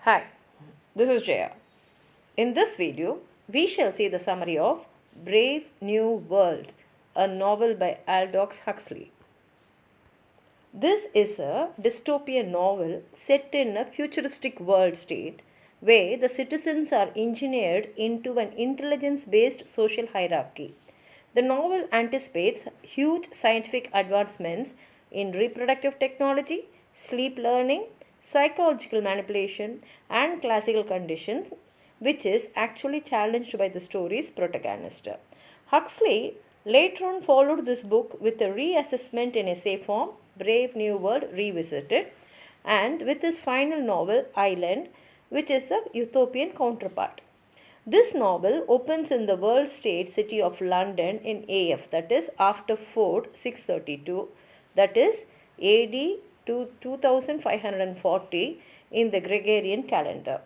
Hi, this is Jaya. In this video, we shall see the summary of Brave New World, a novel by Aldous Huxley. This is a dystopian novel set in a futuristic world state where the citizens are engineered into an intelligence based social hierarchy. The novel anticipates huge scientific advancements in reproductive technology, sleep learning, psychological manipulation, and classical conditions, which is actually challenged by the story's protagonist. Huxley later on followed this book with a reassessment in essay form, Brave New World Revisited, and with his final novel, Island, which is the utopian counterpart. This novel opens in the world state city of London in AF, that is after Ford 632, that is AD to 2540 in the Gregorian calendar.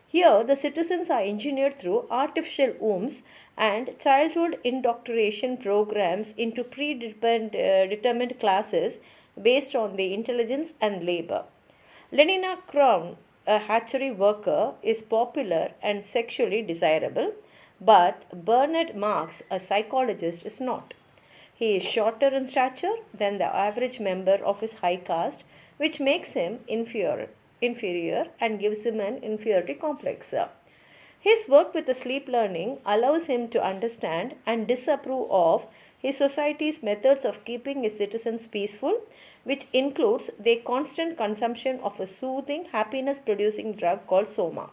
Here, the citizens are engineered through artificial wombs and childhood indoctrination programs into predetermined classes based on their intelligence and labor. Lenina Crown, a hatchery worker, is popular and sexually desirable, but Bernard Marx, a psychologist, is not. He is shorter in stature than the average member of his high caste, which makes him inferior and gives him an inferiority complex. His work with the sleep learning allows him to understand and disapprove of his society's methods of keeping its citizens peaceful, which includes their constant consumption of a soothing, happiness producing drug called soma.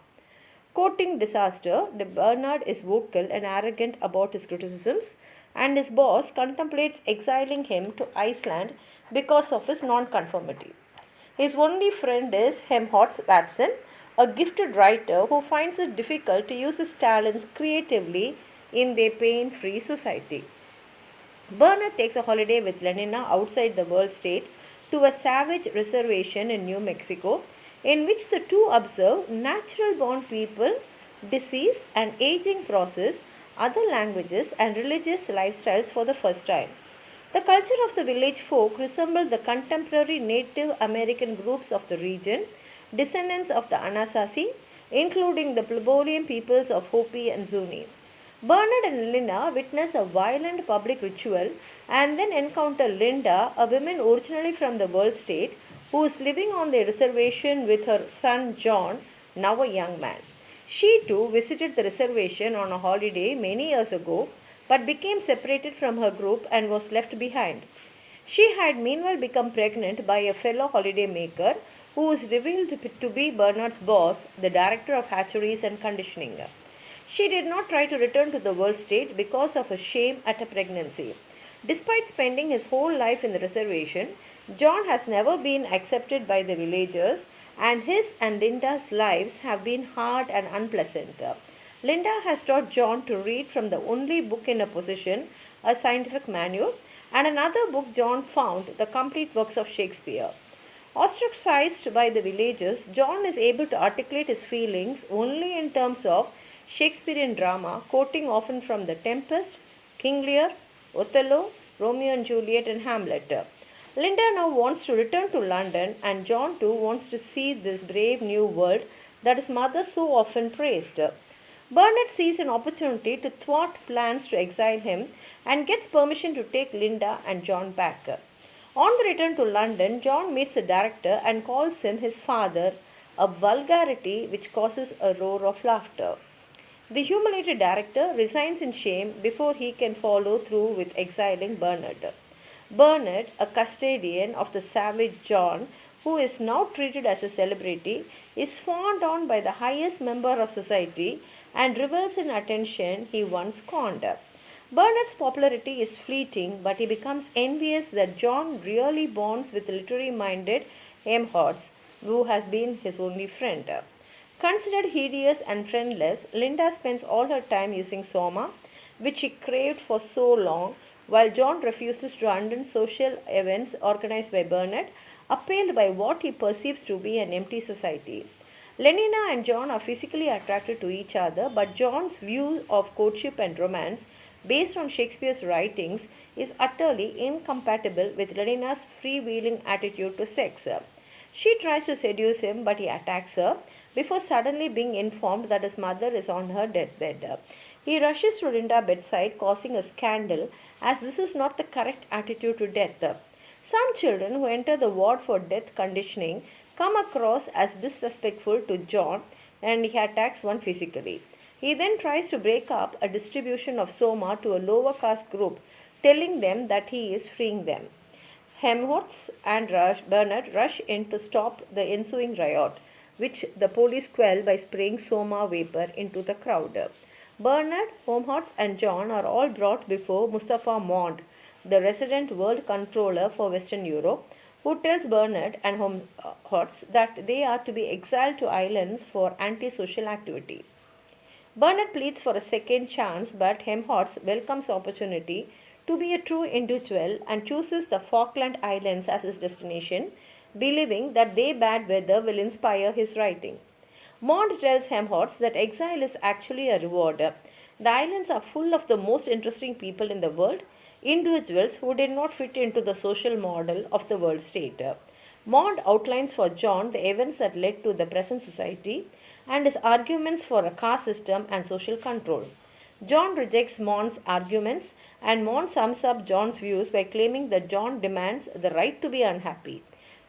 Quoting disaster, Bernard is vocal and arrogant about his criticisms, and his boss contemplates exiling him to Iceland because of his nonconformity. His only friend is Helmholtz Watson, a gifted writer who finds it difficult to use his talents creatively in their pain free society. Bernard takes a holiday with Lenina outside the world state to a savage reservation in New Mexico, in which the two observe natural born people, disease and aging process, other languages, and religious lifestyles for the first time. The culture of the village folk resembled the contemporary Native American groups of the region, descendants of the Anasazi, including the plebeian peoples of Hopi and Zuni. Bernard and Linda witness a violent public ritual and then encounter Linda, a woman originally from the world state, who is living on the reservation with her son John, now a young man. She too visited the reservation on a holiday many years ago, but became separated from her group and was left behind. She had meanwhile become pregnant by a fellow holiday maker who was revealed to be Bernard's boss, the director of hatcheries and conditioning. She did not try to return to the world state because of her shame at her pregnancy. Despite spending his whole life in the reservation, John has never been accepted by the villagers, and his and Linda's lives have been hard and unpleasant. Linda has taught John to read from the only book in her possession, a scientific manual, and another book John found, the complete works of Shakespeare. Ostracized by the villagers, John is able to articulate his feelings only in terms of Shakespearean drama, quoting often from The Tempest, King Lear, Othello, Romeo and Juliet, and Hamlet. Linda now wants to return to London, and John too wants to see this brave new world that his mother so often praised. Bernard sees an opportunity to thwart plans to exile him and gets permission to take Linda and John back. On the return to London, John meets the director and calls him his father, a vulgarity which causes a roar of laughter. The humiliated director resigns in shame before he can follow through with exiling Bernard. Bernard, a custodian of the savage John, who is now treated as a celebrity, is fawned on by the highest member of society and revels in attention he once scorned. Bernard's popularity is fleeting, but he becomes envious that John really bonds with the literary minded Helmholtz, who has been his only friend. Considered hideous and friendless, Linda spends all her time using soma, which she craved for so long, while John refuses to attend social events organized by Bernard, appalled by what he perceives to be an empty society. Lenina and John are physically attracted to each other, but John's view of courtship and romance, based on Shakespeare's writings, is utterly incompatible with Lenina's freewheeling attitude to sex. She tries to seduce him, but he attacks her, before suddenly being informed that his mother is on her deathbed. He rushes to Linda's bedside, causing a scandal, as this is not the correct attitude to death. Some children who enter the ward for death conditioning come across as disrespectful to John, and he attacks one physically. He then tries to break up a distribution of soma to a lower caste group, telling them that he is freeing them. Helmholtz and Bernard rush in to stop the ensuing riot, which the police quell by spraying soma vapor into the crowd. Bernard, Helmholtz, and John are all brought before Mustafa Mond, the resident world controller for Western Europe, who tells Bernard and Helmholtz that they are to be exiled to islands for antisocial activity. Bernard pleads for a second chance, but Helmholtz welcomes opportunity to be a true individual and chooses the Falkland Islands as his destination, believing that their bad weather will inspire his writing. Mond tells Helmholtz that exile is actually a reward. The islands are full of the most interesting people in the world, individuals who did not fit into the social model of the world state. Mond outlines for John the events that led to the present society and his arguments for a caste system and social control. John rejects Mond's arguments, and Mond sums up John's views by claiming that John demands the right to be unhappy.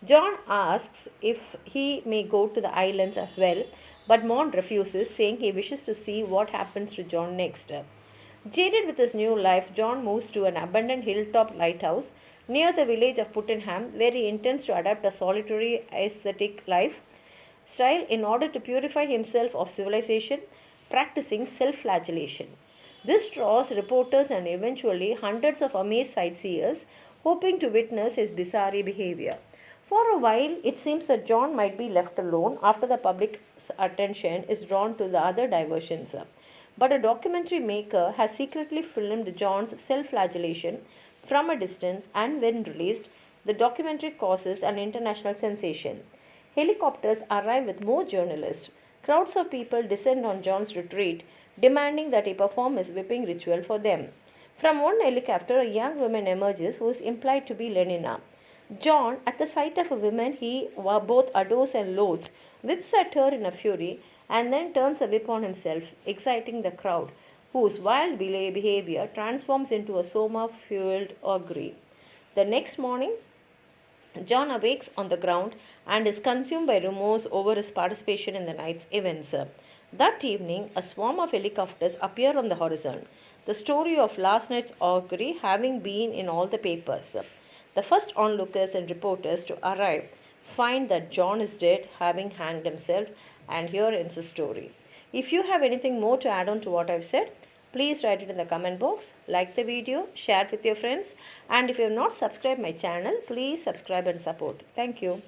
John asks if he may go to the islands as well, but Mond refuses, saying he wishes to see what happens to John next. Jaded with his new life, John moves to an abandoned hilltop lighthouse near the village of Puttenham, where he intends to adopt a solitary ascetic life style in order to purify himself of civilization, practicing self-flagellation. This draws reporters and eventually hundreds of amazed sightseers hoping to witness his bizarre behavior. For a while, it seems that John might be left alone after the public's attention is drawn to the other diversions. But a documentary maker has secretly filmed John's self-flagellation from a distance, and when released, the documentary causes an international sensation. Helicopters arrive with more journalists. Crowds of people descend on John's retreat, demanding that he perform his whipping ritual for them. From one helicopter, a young woman emerges who is implied to be Lenina. John, at the sight of a woman he both adores and loathes, whips at her in a fury and then turns a whip on himself, exciting the crowd, whose wild behavior transforms into a soma-fueled orgy. The next morning, John awakes on the ground and is consumed by remorse over his participation in the night's events. That evening, a swarm of helicopters appear on the horizon, the story of last night's orgy having been in all the papers. The first onlookers and reporters to arrive find that John is dead, having hanged himself, and here ends the story. If you have anything more to add on to what I've said, please write it in the comment box, like the video, share it with your friends, and if you have not subscribed my channel, please subscribe and support. Thank you.